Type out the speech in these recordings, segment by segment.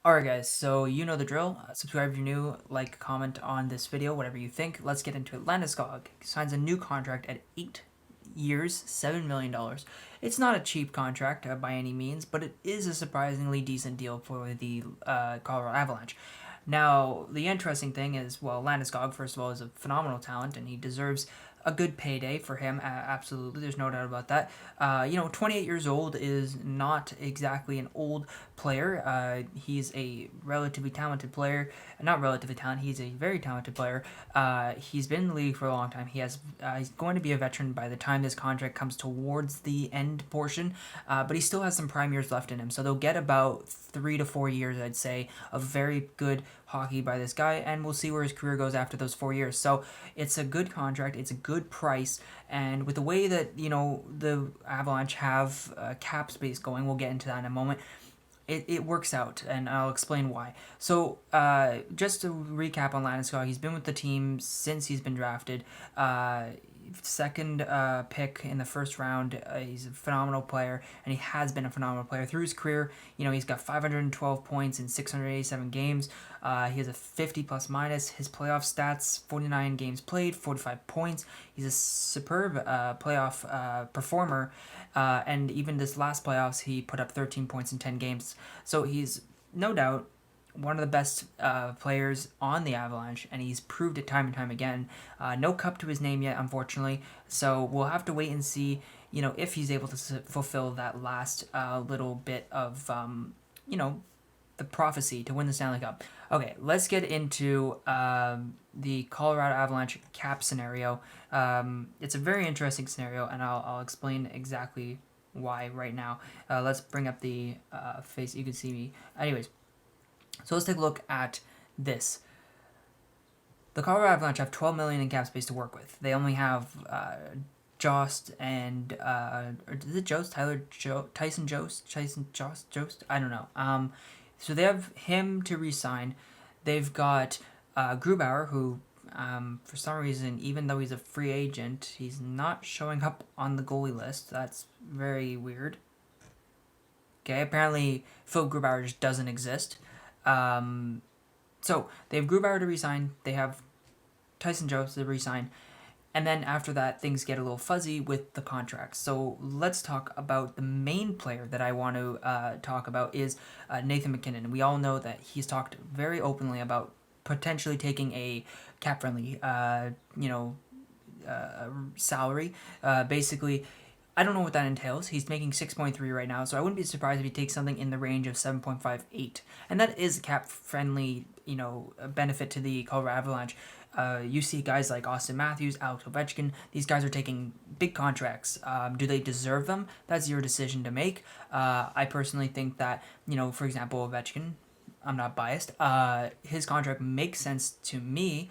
Alright guys, so you know the drill. Subscribe if you're new, like, comment on this video, whatever you think. Let's get into it. Landeskog signs a new contract at 8 years, $7 million. It's not a cheap contract by any means, but it is a surprisingly decent deal for the Colorado Avalanche. Now, the interesting thing is, well, Landeskog, first of all, is a phenomenal talent, and he deserves a good payday for him. Absolutely, there's no doubt about that. 28 years old is not exactly an old player. He's a relatively talented player. Not relatively talented. He's a very talented player. He's been in the league for a long time. He's going to be a veteran by the time this contract comes towards the end portion. But he still has some prime years left in him. So they'll get about 3 to 4 years, I'd say, of very good hockey by this guy, and we'll see where his career goes after those 4 years. So it's a good contract, it's a good price, and with the way that the Avalanche have cap space going, we'll get into that in a moment. It works out, and I'll explain why. So, just to recap on Landeskog, he's been with the team since he's been drafted. Second pick in the first round. He's a phenomenal player, and he has been a phenomenal player through his career. He's got 512 points in 687 games. He has a 50 plus minus. His playoff stats: 49 games played, 45 points. He's a superb playoff performer, and even this last playoffs, he put up 13 points in 10 games. So he's no doubt one of the best players on the Avalanche, and he's proved it time and time again. No cup to his name yet, unfortunately, so we'll have to wait and see, if he's able to fulfill that last little bit of, the prophecy to win the Stanley Cup. Okay, let's get into the Colorado Avalanche cap scenario. It's a very interesting scenario, and I'll explain exactly why right now. Let's bring up the face. You can see me. Anyways, so let's take a look at this. The Colorado Avalanche have 12 million in cap space to work with. They only have Jost and is it Jost? Tyson Jost? I don't know. So they have him to re-sign. They've got Grubeaur, who for some reason, even though he's a free agent, he's not showing up on the goalie list. That's very weird. Okay, apparently Phillip Grubeaur just doesn't exist. So they have Grubeaur to resign. They have Tyson Jost to resign. And then after that, things get a little fuzzy with the contracts. So let's talk about the main player that I want to talk about is Nathan McKinnon. We all know that he's talked very openly about potentially taking a cap-friendly, salary. Basically, I don't know what that entails. He's making 6.3 right now, so I wouldn't be surprised if he takes something in the range of 7.58. And that is cap-friendly, benefit to the Colorado Avalanche. You see guys like Austin Matthews, Alex Ovechkin. These guys are taking big contracts. Do they deserve them? That's your decision to make. I personally think that, for example, Ovechkin, I'm not biased. His contract makes sense to me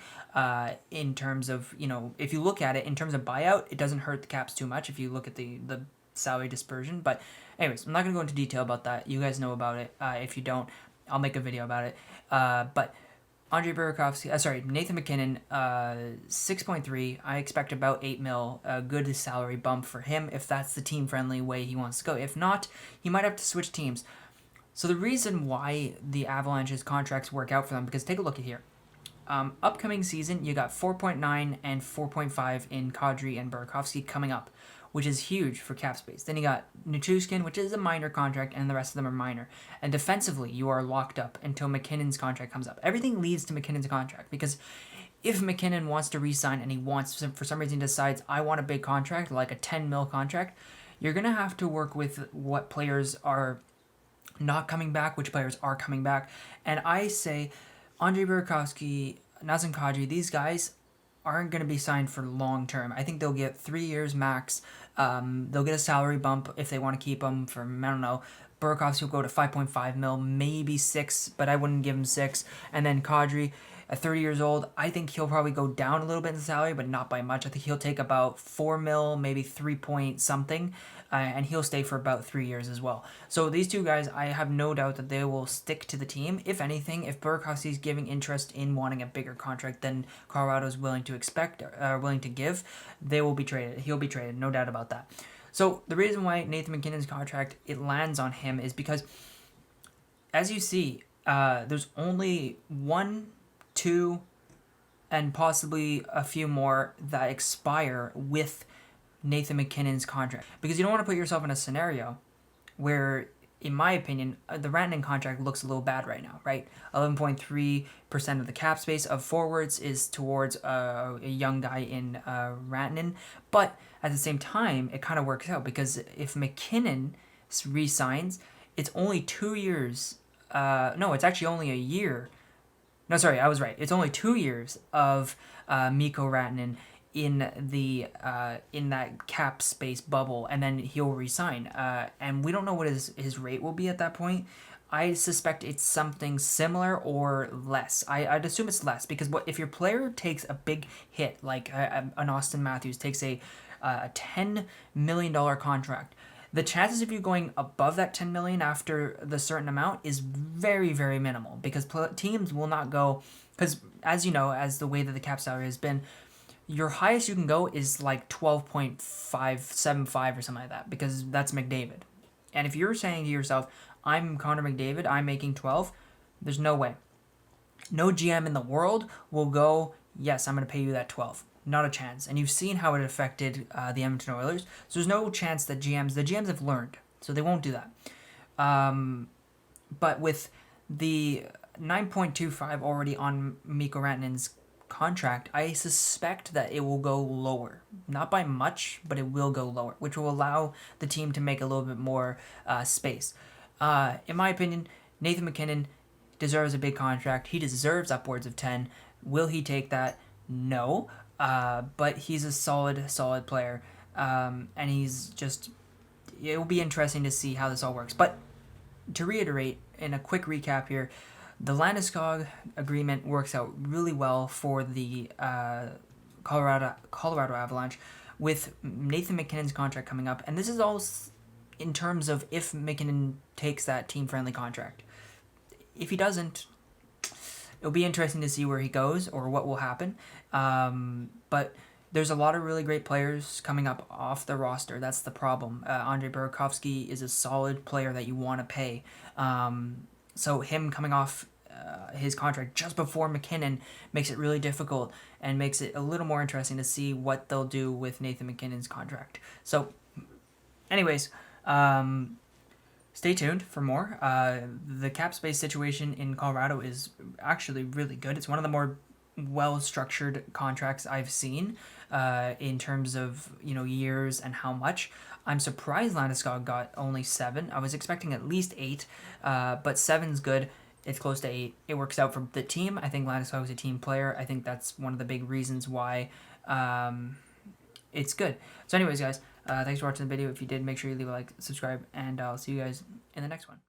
in terms of, if you look at it in terms of buyout, it doesn't hurt the Caps too much if you look at the salary dispersion. But anyways, I'm not going to go into detail about that. You guys know about it. If you don't, I'll make a video about it. But Nathan McKinnon, 6.3. I expect about 8 mil, a good salary bump for him if that's the team-friendly way he wants to go. If not, he might have to switch teams. So the reason why the Avalanche's contracts work out for them, because take a look at here. Upcoming season, you got 4.9 and 4.5 in Kadri and Burakovsky coming up, which is huge for cap space. Then you got Nichushkin, which is a minor contract, and the rest of them are minor. And defensively, you are locked up until McKinnon's contract comes up. Everything leads to McKinnon's contract, because if McKinnon wants to re-sign and he wants, for some reason, decides, I want a big contract, like a 10 mil contract, you're going to have to work with what players are not coming back, which players are coming back. And I say Andrei Burakovsky, Nazem Kadri, these guys aren't going to be signed for long term. I think they'll get 3 years max. They'll get a salary bump if they want to keep them from, I don't know, Burakovsky will go to 5.5 mil, maybe 6, but I wouldn't give him 6. And then Kadri, at 30 years old, I think he'll probably go down a little bit in salary, but not by much. I think he'll take about 4 mil, maybe 3 point something, and he'll stay for about 3 years as well. So these two guys, I have no doubt that they will stick to the team. If anything, if Burakovsky is giving interest in wanting a bigger contract than Colorado's willing to willing to give, they will be traded. He'll be traded, no doubt about that. So the reason why Nathan McKinnon's contract, it lands on him is because, as you see, there's only 1, 2, and possibly a few more that expire with Nathan McKinnon's contract. Because you don't want to put yourself in a scenario where, in my opinion, the Rantanen contract looks a little bad right now, right? 11.3% of the cap space of forwards is towards a young guy in Rantanen. But at the same time, it kind of works out because if McKinnon re-signs, it's only 2 years. No, it's actually only a year. No, sorry, I was right. It's only 2 years of Mikko Rantanen in that cap space bubble, and then he'll resign. And we don't know what his rate will be at that point. I suspect it's something similar or less. I'd assume it's less because if your player takes a big hit, like an Austin Matthews takes a $10 million contract, the chances of you going above that 10 million after the certain amount is very, very minimal because teams will not go, because as you know, as the way that the cap salary has been, your highest you can go is like 12.575 or something like that, because that's McDavid. And if you're saying to yourself, I'm Connor McDavid, I'm making 12, there's no way. No GM in the world will go, yes, I'm going to pay you that 12. Not a chance. And you've seen how it affected the Edmonton Oilers. So there's no chance that the GMs have learned. So they won't do that. But with the 9.25 already on Mikko Rantanen's contract, I suspect that it will go lower. Not by much, but it will go lower, which will allow the team to make a little bit more space. In my opinion, Nathan McKinnon deserves a big contract. He deserves upwards of 10. Will he take that? No. But he's a solid player. And he's just... It will be interesting to see how this all works. But to reiterate, in a quick recap here, the Landeskog agreement works out really well for the Colorado Avalanche with Nathan McKinnon's contract coming up. And this is all in terms of if McKinnon takes that team-friendly contract. If he doesn't, it'll be interesting to see where he goes or what will happen. But there's a lot of really great players coming up off the roster. That's the problem. Andrei Burakovsky is a solid player that you want to pay. So him coming off his contract just before McKinnon makes it really difficult and makes it a little more interesting to see what they'll do with Nathan McKinnon's contract. So anyways, stay tuned for more. The cap space situation in Colorado is actually really good. It's one of the more well-structured contracts I've seen in terms of, years and how much. I'm surprised Landeskog got only 7. I was expecting at least 8, but 7's good. It's close to 8. It works out for the team. I think Landeskog is a team player. I think that's one of the big reasons why it's good. So anyways, guys, thanks for watching the video. If you did, make sure you leave a like, subscribe, and I'll see you guys in the next one.